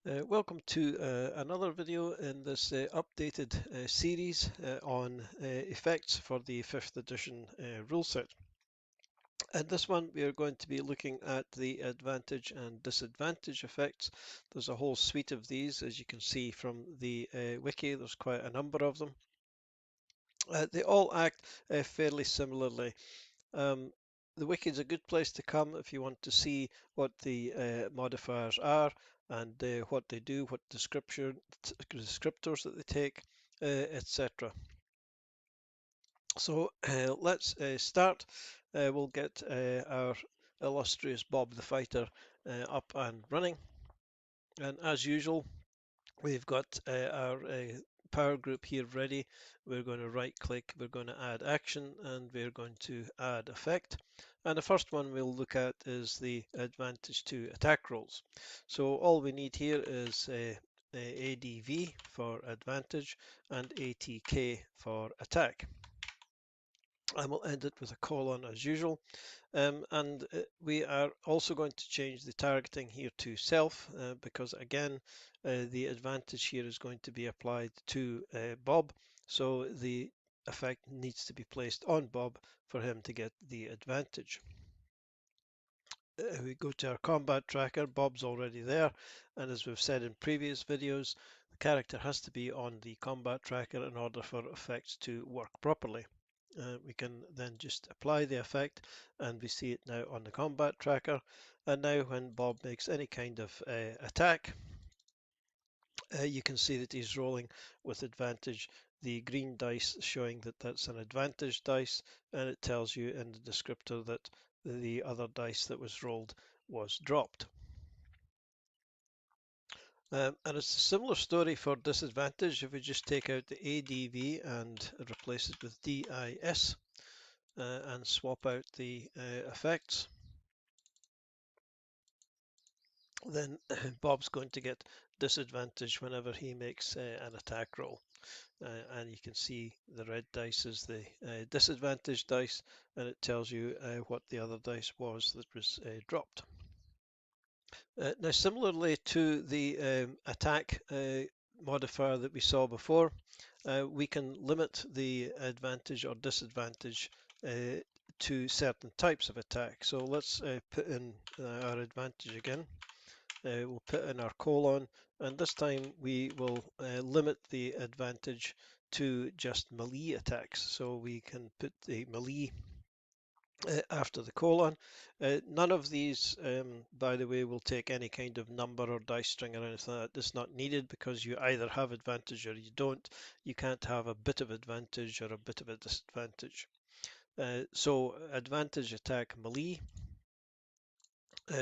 Welcome to another video in this updated series on effects for the 5th edition rule set. In this one, we are going to be looking at the advantage and disadvantage effects. There's a whole suite of these, as you can see from the wiki. There's quite a number of them. They all act fairly similarly. Um, the wiki is a good place to come if you want to see what the modifiers are and what they do, what descriptors that they take, etc. So let's start. We'll get our illustrious Bob the Fighter up and running. And as usual, we've got our power group here ready. We're going to right click, we're going to add action, and we're going to add effect. And the first one we'll look at is the advantage to attack rolls. So all we need here is ADV for advantage and ATK for attack. And we'll end it with a colon as usual. And we are also going to change the targeting here to self because again the advantage here is going to be applied to Bob, so the effect needs to be placed on Bob for him to get the advantage. We go to our combat tracker. Bob's already there, and as we've said in previous videos, the character has to be on the combat tracker in order for effects to work properly. We can then just apply the effect, and we see it now on the combat tracker. And now when Bob makes any kind of attack, you can see that he's rolling with advantage. The green dice showing that that's an advantage dice, and it tells you in the descriptor that the other dice that was rolled was dropped. And it's a similar story for disadvantage. If we just take out the ADV and replace it with DIS and swap out the effects, then Bob's going to get disadvantage whenever he makes an attack roll. And you can see the red dice is the disadvantage dice, and it tells you what the other dice was that was dropped. Now, similarly to the attack modifier that we saw before, we can limit the advantage or disadvantage to certain types of attack. So let's put in our advantage again. We'll put in our colon, and this time we will limit the advantage to just melee attacks. So we can put the melee after the colon. None of these, by the way, will take any kind of number or dice string or anything like that. It's not needed because you either have advantage or you don't. You can't have a bit of advantage or a bit of a disadvantage. So advantage attack melee.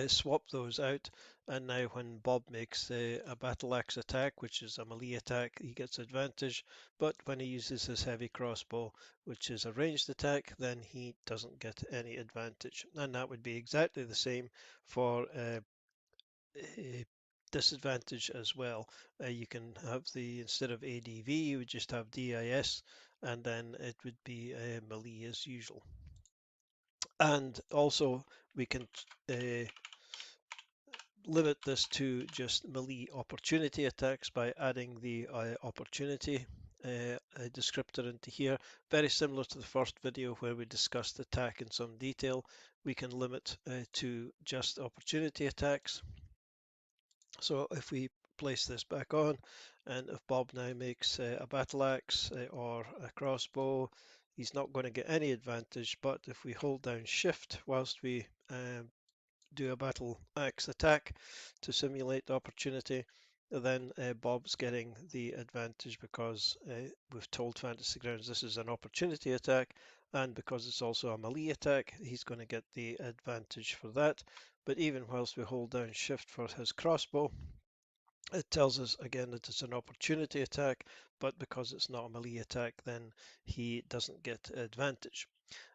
Swap those out, and now when Bob makes a battle axe attack, which is a melee attack, he gets advantage, but when he uses his heavy crossbow, which is a ranged attack, then he doesn't get any advantage. And that would be exactly the same for disadvantage as well. You can have instead of ADV, you would just have DIS, and then it would be melee as usual. And also we can limit this to just melee opportunity attacks by adding the opportunity descriptor into here. Very similar to the first video where we discussed attack in some detail. We can limit to just opportunity attacks. So if we place this back on, and if Bob now makes a battle axe or a crossbow, he's not going to get any advantage, but if we hold down shift whilst we do a battle axe attack to simulate the opportunity, then Bob's getting the advantage because we've told Fantasy Grounds this is an opportunity attack, and because it's also a melee attack, he's going to get the advantage for that. But even whilst we hold down shift for his crossbow, it tells us again that it's an opportunity attack, but because it's not a melee attack, then he doesn't get advantage.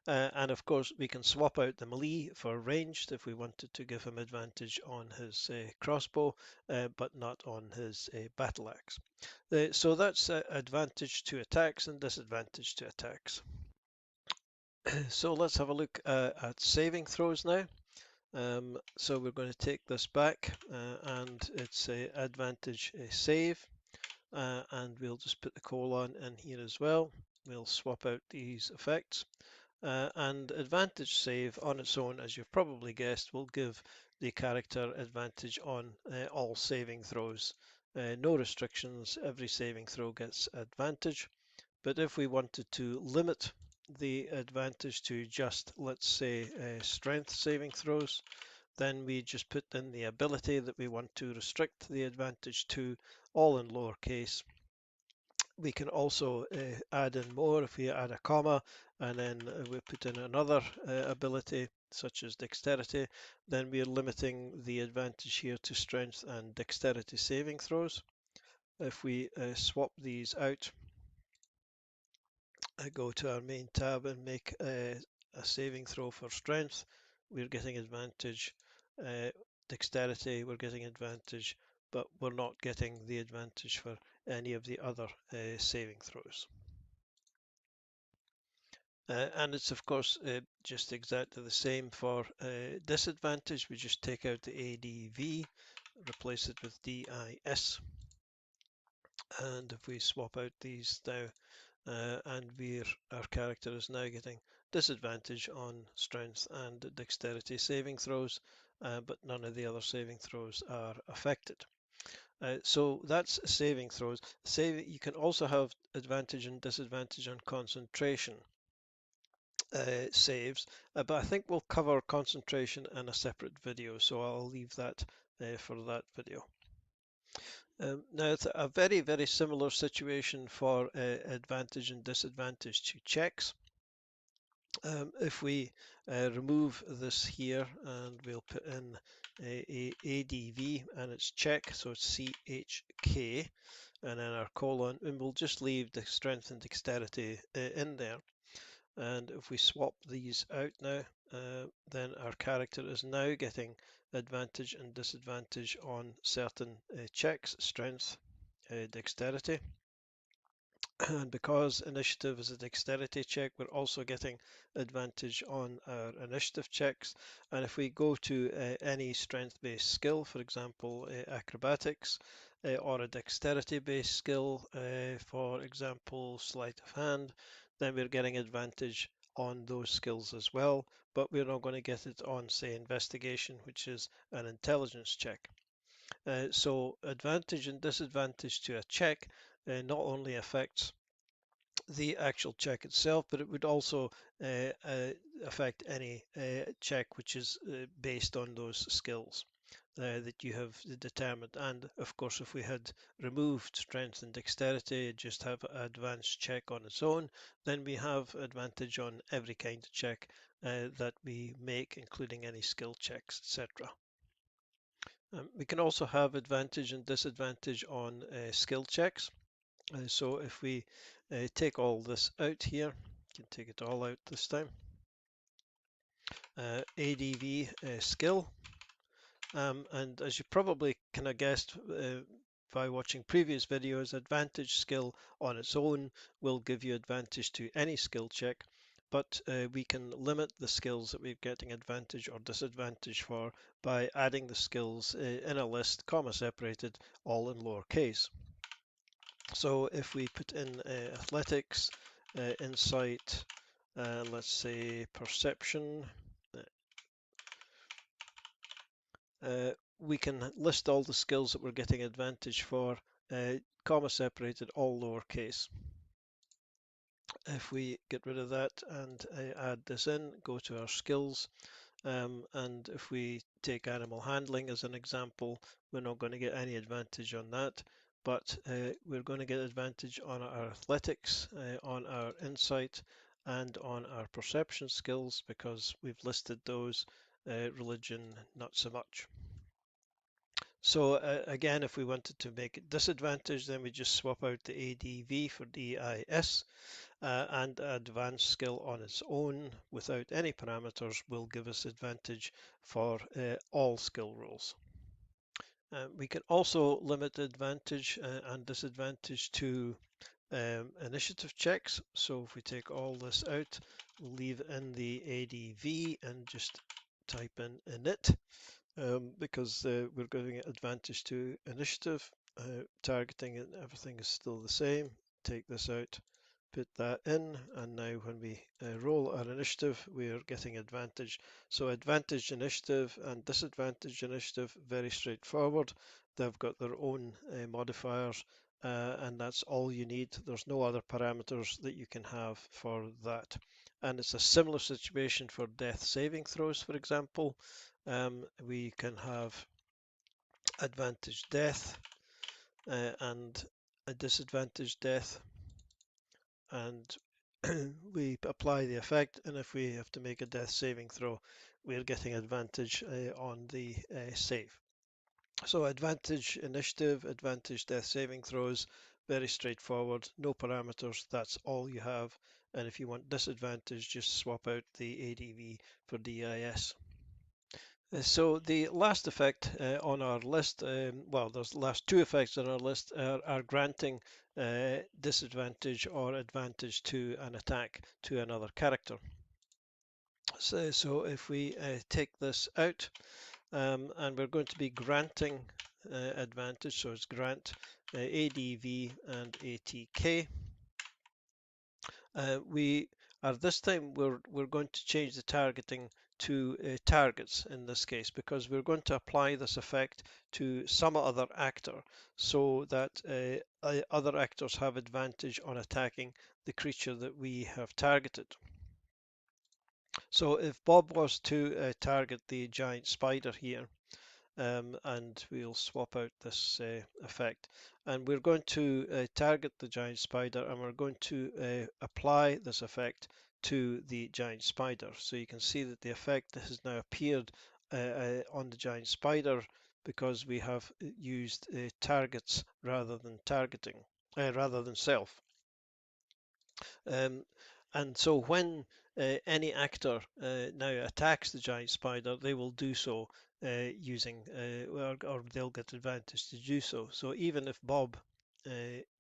And of course, we can swap out the melee for ranged if we wanted to give him advantage on his crossbow, but not on his battle axe. So that's advantage to attacks and disadvantage to attacks. So let's have a look at saving throws now. So we're going to take this back and it's a advantage save, and we'll just put the colon in here as well. We'll swap out these effects. And advantage save on its own, as you've probably guessed, will give the character advantage on all saving throws. No restrictions, every saving throw gets advantage. But if we wanted to limit the advantage to just, let's say, strength saving throws, then we just put in the ability that we want to restrict the advantage to, all in lowercase. We can also add in more if we add a comma, and then we put in another ability such as dexterity. Then we are limiting the advantage here to strength and dexterity saving throws. If we swap these out, go to our main tab and make a saving throw for strength, we're getting advantage. Uh, Dexterity, we're getting advantage, but we're not getting the advantage for any of the other saving throws. And it's of course just exactly the same for disadvantage. We just take out the ADV, replace it with DIS, and if we swap out these now, and our character is now getting disadvantage on strength and dexterity saving throws, but none of the other saving throws are affected. So that's saving throws. You can also have advantage and disadvantage on concentration saves, but I think we'll cover concentration in a separate video, so I'll leave that for that video. Now it's a very, very similar situation for advantage and disadvantage to checks. If we remove this here and we'll put in a ADV and it's check, so it's CHK, and then our colon, and we'll just leave the strength and dexterity in there. And if we swap these out now, then our character is now getting advantage and disadvantage on certain checks, strength, dexterity. And because initiative is a dexterity check, we're also getting advantage on our initiative checks. And if we go to any strength-based skill, for example, acrobatics, or a dexterity-based skill, for example, sleight of hand, then we're getting advantage on those skills as well, but we're not going to get it on, say, investigation, which is an intelligence check. So advantage and disadvantage to a check not only affects the actual check itself, but it would also affect any check which is based on those skills that you have determined. And of course, if we had removed strength and dexterity, just have an advanced check on its own, then we have advantage on every kind of check that we make, including any skill checks, etc. We can also have advantage and disadvantage on skill checks. So if we take all this out here, can take it all out this time. ADV skill, and as you probably kind of guessed by watching previous videos, advantage skill on its own will give you advantage to any skill check, but we can limit the skills that we're getting advantage or disadvantage for by adding the skills in a list, comma separated, all in lowercase. So if we put in athletics, insight, let's say perception, we can list all the skills that we're getting advantage for, comma separated, all lowercase. If we get rid of that and add this in, go to our skills, and if we take animal handling as an example, we're not going to get any advantage on that, but we're going to get advantage on our athletics, on our insight, and on our perception skills because we've listed those. Religion, not so much. So again, if we wanted to make it disadvantage, then we just swap out the ADV for DIS, and advanced skill on its own without any parameters will give us advantage for all skill rolls. We can also limit advantage and disadvantage to initiative checks. So if we take all this out, leave in the ADV and just type in init because we're giving advantage to initiative. Targeting and everything is still the same. Take this out, put that in, and now when we roll our initiative, we are getting advantage. So advantage initiative and disadvantage initiative, very straightforward. They've got their own modifiers, and that's all you need. There's no other parameters that you can have for that. And it's a similar situation for death saving throws, for example. We can have advantage death and a disadvantage death, and we apply the effect, and if we have to make a death saving throw, we're getting advantage on the save. So advantage initiative, advantage death saving throws, very straightforward, no parameters, that's all you have. And if you want disadvantage, just swap out the ADV for DIS. So the last effect on our list, well, there's the last two effects on our list are granting disadvantage or advantage to an attack to another character. So if we take this out, and we're going to be granting advantage, so it's grant ADV and ATK. We are this time we're going to change the targeting to targets in this case, because we're going to apply this effect to some other actor so that other actors have advantage on attacking the creature that we have targeted. So if Bob was to target the giant spider here, and we'll swap out this effect, and we're going to target the giant spider, and we're going to apply this effect to the giant spider. So you can see that the effect has now appeared on the giant spider because we have used targets rather than targeting, rather than self. And so when any actor now attacks the giant spider, they will do so using, or they'll get advantage to do so. So even if Bob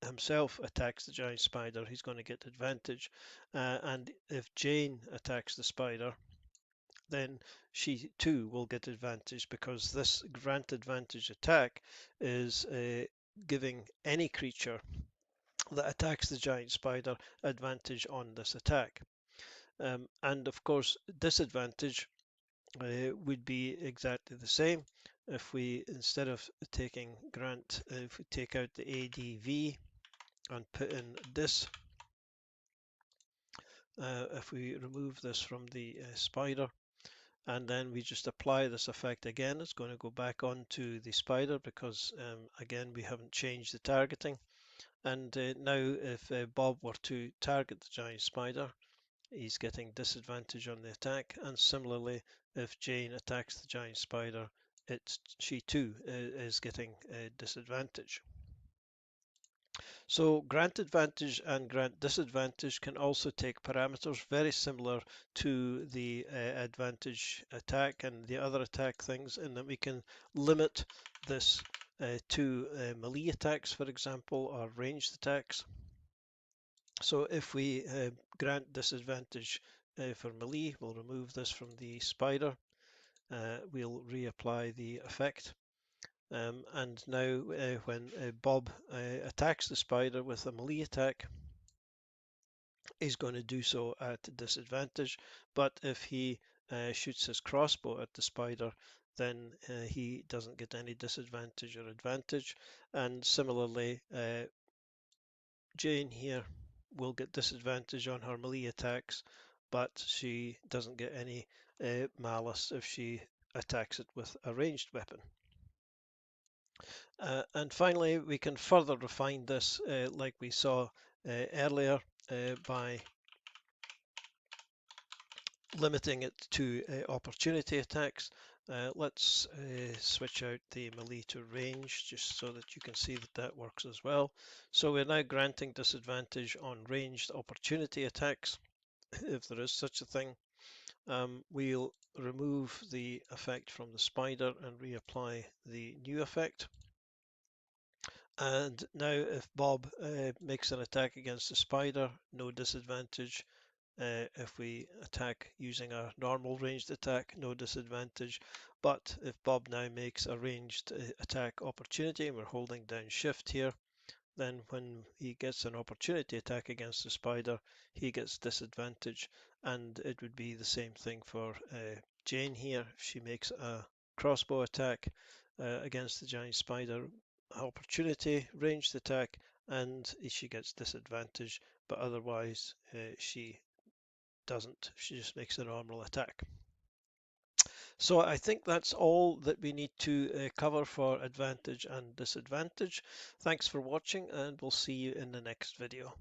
himself attacks the giant spider, he's going to get advantage. And if Jane attacks the spider, then she too will get advantage, because this grant advantage attack is giving any creature that attacks the giant spider advantage on this attack. And of course, disadvantage would be exactly the same. If we, instead of taking grant, if we take out the ADV and put in this, if we remove this from the spider, and then we just apply this effect again, it's going to go back onto the spider because again we haven't changed the targeting. And now if Bob were to target the giant spider, he's getting disadvantage on the attack, and similarly if Jane attacks the giant spider, she too is getting a disadvantage. So grant advantage and grant disadvantage can also take parameters very similar to the advantage attack and the other attack things, in that we can limit this to melee attacks, for example, or ranged attacks. So if we grant disadvantage for melee, we'll remove this from the spider. We'll reapply the effect. And now when Bob attacks the spider with a melee attack, he's going to do so at disadvantage. But if he shoots his crossbow at the spider, then he doesn't get any disadvantage or advantage. And similarly, Jane here will get disadvantage on her melee attacks, but she doesn't get any malice if she attacks it with a ranged weapon. And finally, we can further refine this like we saw earlier by limiting it to opportunity attacks. Let's switch out the melee to range just so that you can see that that works as well. So we're now granting disadvantage on ranged opportunity attacks, if there is such a thing. We'll remove the effect from the spider and reapply the new effect. And now if Bob makes an attack against the spider, no disadvantage. If we attack using our normal ranged attack, no disadvantage. But if Bob now makes a ranged attack opportunity, and we're holding down shift here, then when he gets an opportunity attack against the spider, he gets disadvantage. And it would be the same thing for Jane here. If she makes a crossbow attack against the giant spider, opportunity, ranged attack, and she gets disadvantage, but otherwise she doesn't. She just makes a normal attack. So I think that's all that we need to cover for advantage and disadvantage. Thanks for watching, and we'll see you in the next video.